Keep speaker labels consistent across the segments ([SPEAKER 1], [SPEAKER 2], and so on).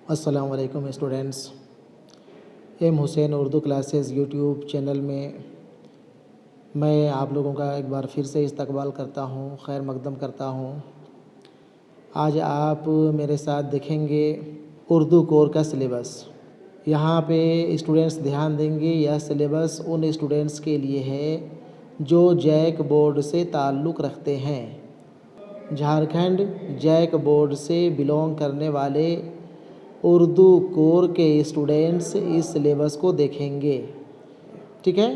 [SPEAKER 1] السلام علیکم students, M حسین Urdu classes YouTube channel میں میں آپ لوگوں کا ایک بار پھر سے استقبال کرتا ہوں، خیر مقدم کرتا ہوں۔ آج آپ میرے ساتھ دیکھیں گے اردو کور کا سلیبس۔ یہاں پہ اسٹوڈنٹس دھیان دیں گے، یہ سلیبس ان اسٹوڈنٹس کے لیے ہے جو جیک بورڈ سے تعلق رکھتے ہیں۔ جھارکھنڈ جیک بورڈ سے بلونگ کرنے والے اردو کور کے اسٹوڈنٹس اس سلیبس کو دیکھیں گے، ٹھیک ہے؟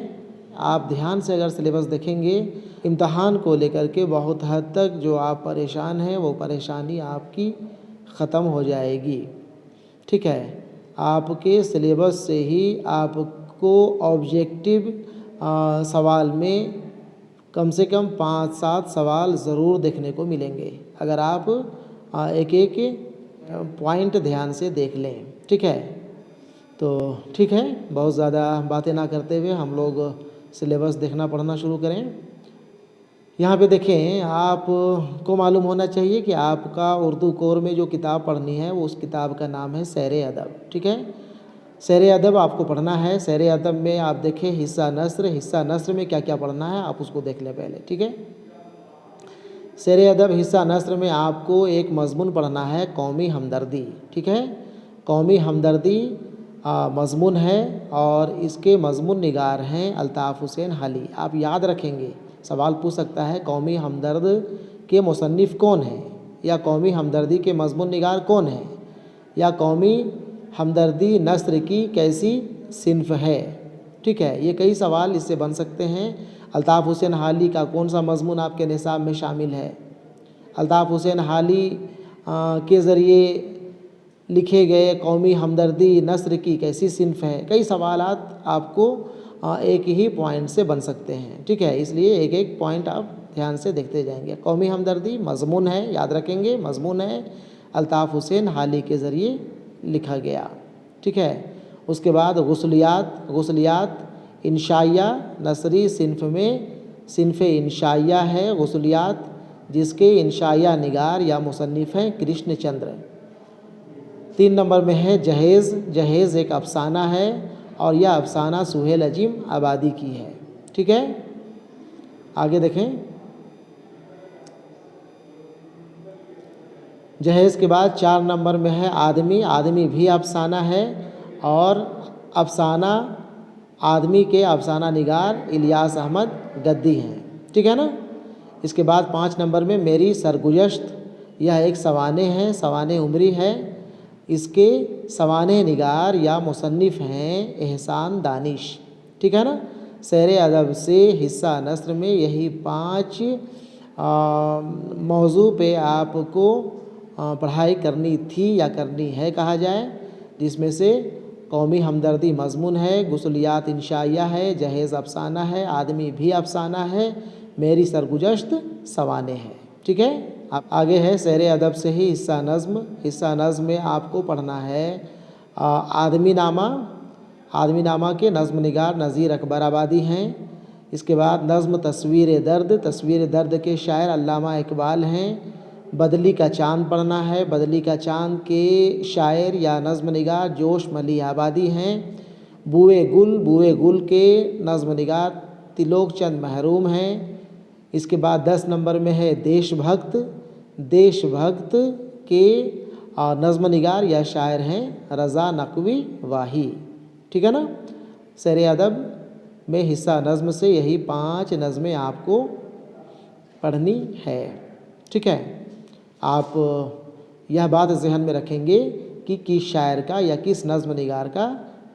[SPEAKER 1] آپ دھیان سے اگر سلیبس دیکھیں گے، امتحان کو لے کر کے بہت حد تک جو آپ پریشان ہیں وہ پریشانی آپ کی ختم ہو جائے گی، ٹھیک ہے؟ آپ کے سلیبس سے ہی آپ کو آبجیکٹیو سوال میں کم سے کم 5-7 سوال ضرور دیکھنے کو ملیں گے اگر آپ ایک ایک پوائنٹ دھیان سے دیکھ لیں، ٹھیک ہے؟ تو ٹھیک ہے، بہت زیادہ باتیں نہ کرتے ہوئے ہم لوگ سلیبس دیکھنا پڑھنا شروع کریں۔ یہاں پہ دیکھیں، آپ کو معلوم ہونا چاہیے کہ آپ کا اردو کور میں جو کتاب پڑھنی ہے وہ اس کتاب کا نام ہے سیر ادب، ٹھیک ہے؟ سیر ادب آپ کو پڑھنا ہے۔ سیر ادب میں آپ دیکھیں حصہ نثر میں کیا کیا پڑھنا ہے آپ اس کو دیکھ لیں پہلے، ٹھیک ہے؟ سیر ادب حصہ نثر میں آپ کو ایک مضمون پڑھنا ہے قومی ہمدردی، ٹھیک ہے؟ قومی ہمدردی مضمون ہے اور اس کے مضمون نگار ہیں الطاف حسین حالی۔ آپ یاد رکھیں گے، سوال پوچھ سکتا ہے قومی ہمدرد کے مصنف کون ہیں، یا قومی ہمدردی کے مضمون نگار کون ہیں، یا قومی ہمدردی نثر کی کیسی صنف ہے، ٹھیک ہے؟ یہ کئی سوال اس سے بن سکتے ہیں۔ الطاف حسین حالی کا کون سا مضمون آپ کے نصاب میں شامل ہے؟ الطاف حسین حالی کے ذریعے لکھے گئے قومی ہمدردی نثر کی کیسی صنف ہے؟ کئی سوالات آپ کو ایک ہی پوائنٹ سے بن سکتے ہیں، ٹھیک ہے؟ اس لیے ایک ایک پوائنٹ آپ دھیان سے دیکھتے جائیں گے۔ قومی ہمدردی مضمون ہے، یاد رکھیں گے، مضمون ہے الطاف حسین حالی کے ذریعے لکھا گیا، ٹھیک ہے؟ اس کے بعد غسلیات انشائیہ نثری صنف میں صنف انشائیہ ہے غسلیات، جس کے انشائیہ نگار یا مصنف ہیں کرشن چندر۔ 3 نمبر میں ہے جہیز ایک افسانہ ہے اور یہ افسانہ سہیل عظیم آبادی کی ہے، ٹھیک ہے؟ آگے دیکھیں، جہیز کے بعد 4 نمبر میں ہے آدمی بھی افسانہ ہے اور افسانہ آدمی کے افسانہ نگار الیاس احمد گدی ہیں، ٹھیک ہے نا؟ اس کے بعد 5 نمبر میں میری سرگزشت، یہ ایک سوانح ہے، سوانح عمری ہے، اس کے سوانح نگار یا مصنف ہیں احسان دانش، ٹھیک ہے نا؟ سیر ادب سے حصہ نثر میں یہی 5 موضوع پہ آپ کو پڑھائی کرنی تھی یا کرنی ہے کہا جائے، جس میں سے قومی ہمدردی مضمون ہے، غسلیات انشائیہ ہے، جہیز افسانہ ہے، آدمی بھی افسانہ ہے، میری سرگزشت سوانح ہے، ٹھیک ہے؟ آگے ہے سیر ادب سے ہی حصہ نظم میں آپ کو پڑھنا ہے آدمی نامہ کے نظم نگار نذیر اکبر آبادی ہیں۔ اس کے بعد نظم تصویر درد کے شاعر علامہ اقبال ہیں۔ بدلی کا چاند پڑھنا ہے، بدلی کا چاند کے شاعر یا نظم نگار جوش ملی آبادی ہیں۔ بوئے گل کے نظم نگار تلوک چند محروم ہیں۔ اس کے بعد 10 نمبر میں ہے دیش بھکت کے نظم نگار یا شاعر ہیں رضا نقوی واہی، ٹھیک ہے نا؟ سیر ادب میں حصہ نظم سے یہی 5 نظمیں آپ کو پڑھنی ہے، ٹھیک ہے؟ آپ یہ بات ذہن میں رکھیں گے کہ کس شاعر کا یا کس نظم نگار کا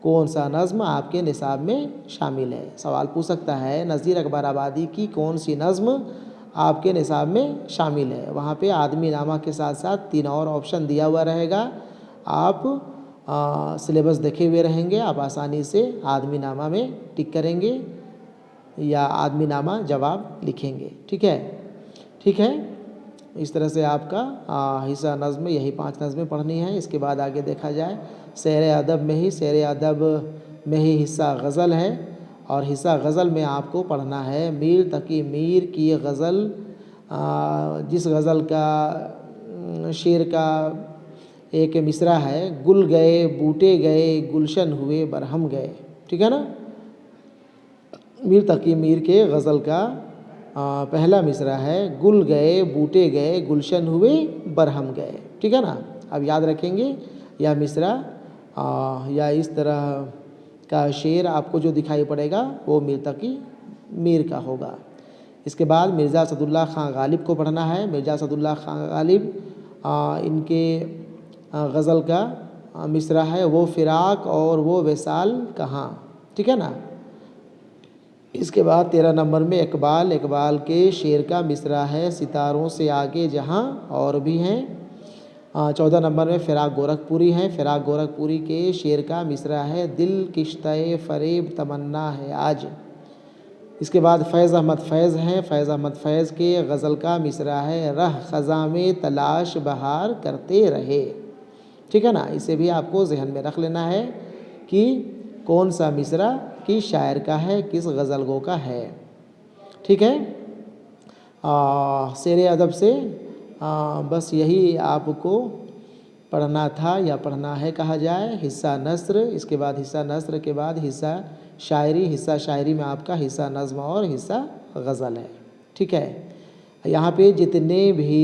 [SPEAKER 1] کون سا نظم آپ کے نصاب میں شامل ہے۔ سوال پوچھ سکتا ہے نذیر اکبر آبادی کی کون سی نظم آپ کے نصاب میں شامل ہے، وہاں پہ آدمی نامہ کے ساتھ ساتھ 3 اور آپشن دیا ہوا رہے گا۔ آپ سلیبس دیکھے ہوئے رہیں گے، آپ آسانی سے آدمی نامہ میں ٹک کریں گے یا آدمی نامہ جواب لکھیں گے، ٹھیک ہے؟ اس طرح سے آپ کا حصہ نظم میں یہی 5 نظمیں پڑھنی ہیں۔ اس کے بعد آگے دیکھا جائے سیر ادب میں ہی حصہ غزل ہے اور حصہ غزل میں آپ کو پڑھنا ہے میر تقی میر کی غزل، جس غزل کا شعر کا ایک مصرع ہے، گل گئے بوٹے گئے گلشن ہوئے برہم گئے، ٹھیک ہے نا؟ میر تقی میر کے غزل کا پہلا مصرع ہے، گل گئے بوٹے گئے گلشن ہوئے برہم گئے، ٹھیک ہے نا؟ اب یاد رکھیں گے یا مصرع یا اس طرح کا شعر آپ کو جو دکھائی پڑے گا وہ میر تقی میر کا ہوگا۔ اس کے بعد مرزا اسد اللہ خان غالب کو پڑھنا ہے۔ مرزا اسد اللہ خان غالب ان کے غزل کا مصرع ہے، وہ فراق اور وہ وصال کہاں، ٹھیک ہے نا؟ اس کے بعد 13 نمبر میں اقبال کے شعر کا مصرع ہے، ستاروں سے آگے جہاں اور بھی ہیں۔ 14 نمبر میں فراق گورکھپوری ہے، فراق گورکھپوری کے شعر کا مصرع ہے، دل کشتہ فریب تمنا ہے آج۔ اس کے بعد فیض احمد فیض ہیں، فیض احمد فیض کے غزل کا مصرع ہے، رہ خزاں میں تلاش بہار کرتے رہے، ٹھیک ہے نا؟ اسے بھی آپ کو ذہن میں رکھ لینا ہے کہ کون سا مصرع کس شاعر کا ہے، کس غزل گو کا ہے، ٹھیک ہے؟ شعر ادب سے بس یہی آپ کو پڑھنا تھا یا پڑھنا ہے کہا جائے۔ حصہ نثر، اس کے بعد حصہ نثر کے بعد حصہ شاعری میں آپ کا حصہ نظم اور حصہ غزل ہے، ٹھیک ہے؟ یہاں پہ جتنے بھی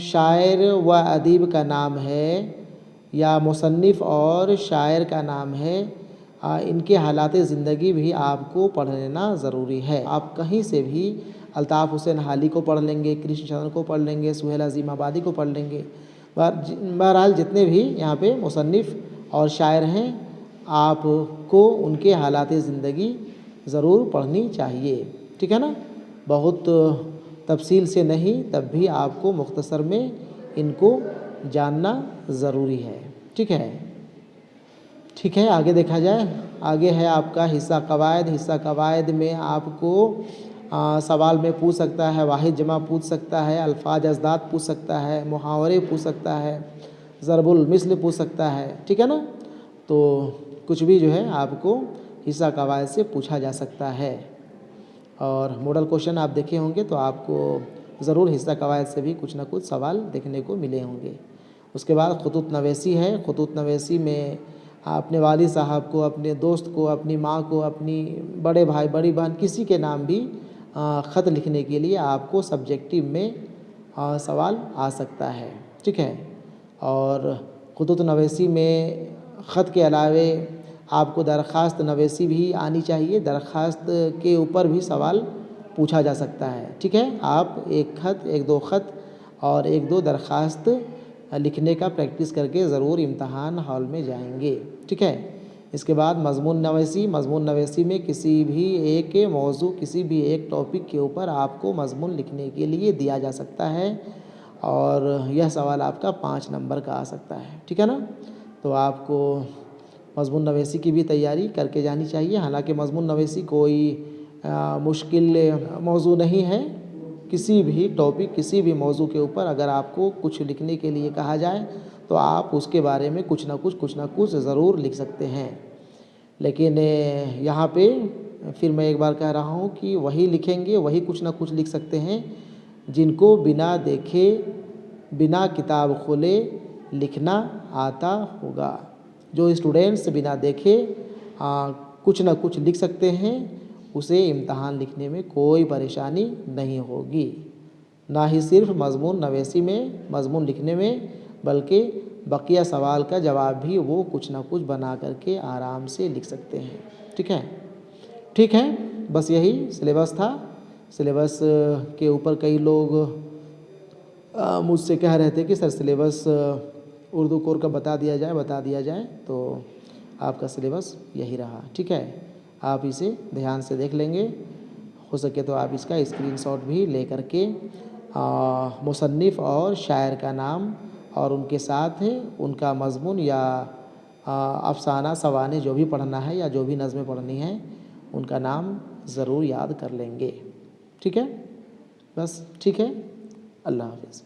[SPEAKER 1] شاعر و ادیب کا نام ہے یا مصنف اور شاعر کا نام ہے، ان کے حالات زندگی بھی آپ کو پڑھ لینا ضروری ہے۔ آپ کہیں سے بھی الطاف حسین حالی کو پڑھ لیں گے، کرشن چندر کو پڑھ لیں گے، سہیل عظیم آبادی کو پڑھ لیں گے، بہرحال جتنے بھی یہاں پہ مصنف اور شاعر ہیں آپ کو ان کے حالات زندگی ضرور پڑھنی چاہیے، ٹھیک ہے نا؟ بہت تفصیل سے نہیں، تب بھی آپ کو مختصر میں ان کو جاننا ضروری ہے، ٹھیک ہے؟ ٹھیک ہے، آگے دیکھا جائے۔ آگے ہے آپ کا حصہ قواعد۔ حصہ قواعد میں آپ کو سوال میں پوچھ سکتا ہے، واحد جمع پوچھ سکتا ہے، الفاظ اضداد پوچھ سکتا ہے، محاورے پوچھ سکتا ہے، ضرب المثل پوچھ سکتا ہے، ٹھیک ہے نا؟ تو کچھ بھی جو ہے آپ کو حصہ قواعد سے پوچھا جا سکتا ہے، اور ماڈل کوشچن آپ دیکھے ہوں گے تو آپ کو ضرور حصہ قواعد سے بھی کچھ نہ کچھ سوال دیکھنے کو ملے ہوں گے۔ اس کے بعد خطوط نویسی ہے۔ خطوط نویسی میں اپنے والد صاحب کو، اپنے دوست کو، اپنی ماں کو، اپنی بڑے بھائی بڑی بہن کسی کے نام بھی خط لکھنے کے لیے آپ کو سبجیکٹیو میں سوال آ سکتا ہے، ٹھیک ہے؟ اور خطوط نویسی میں خط کے علاوہ آپ کو درخواست نویسی بھی آنی چاہیے، درخواست کے اوپر بھی سوال پوچھا جا سکتا ہے، ٹھیک ہے؟ آپ ایک دو خط اور ایک دو درخواست لکھنے کا پریکٹس کر کے ضرور امتحان ہال میں جائیں گے، ٹھیک ہے؟ اس کے بعد مضمون نویسی۔ مضمون نویسی میں کسی بھی ایک موضوع، کسی بھی ایک ٹاپک کے اوپر آپ کو مضمون لکھنے کے لیے دیا جا سکتا ہے، اور یہ سوال آپ کا 5 نمبر کا آ سکتا ہے، ٹھیک ہے نا؟ تو آپ کو مضمون نویسی کی بھی تیاری کر کے جانی چاہیے۔ حالانکہ مضمون نویسی کوئی مشکل موضوع نہیں ہے، کسی بھی ٹاپک، کسی بھی موضوع کے اوپر اگر آپ کو کچھ لکھنے کے لیے کہا جائے تو آپ اس کے بارے میں کچھ نہ کچھ ضرور لکھ سکتے ہیں۔ لیکن یہاں پہ پھر میں ایک بار کہہ رہا ہوں کہ وہی لکھیں گے، وہی کچھ نہ کچھ لکھ سکتے ہیں جن کو بنا دیکھے، بنا کتاب کھولے لکھنا آتا ہوگا۔ جو اسٹوڈنٹس بنا دیکھے کچھ نہ کچھ لکھ سکتے ہیں، اسے امتحان لکھنے میں کوئی پریشانی نہیں ہوگی، نہ ہی صرف مضمون نویسی میں، مضمون لکھنے میں، بلکہ بقیہ سوال کا جواب بھی وہ کچھ نہ کچھ بنا کر کے آرام سے لکھ سکتے ہیں، ٹھیک ہے؟ ٹھیک ہے، بس یہی سلیبس تھا۔ سلیبس کے اوپر کئی لوگ مجھ سے کہہ رہے تھے کہ سر سلیبس اردو کور کا بتا دیا جائے، تو آپ کا سلیبس یہی رہا، ٹھیک ہے؟ آپ اسے دھیان سے دیکھ لیں گے، ہو سکے تو آپ اس کا اسکرین شاٹ بھی لے کر کے مصنف اور شاعر کا نام اور ان کے ساتھ ان کا مضمون یا افسانہ سوانح جو بھی پڑھنا ہے یا جو بھی نظمیں پڑھنی ہیں ان کا نام ضرور یاد کر لیں گے، ٹھیک ہے؟ بس ٹھیک ہے، اللہ حافظ۔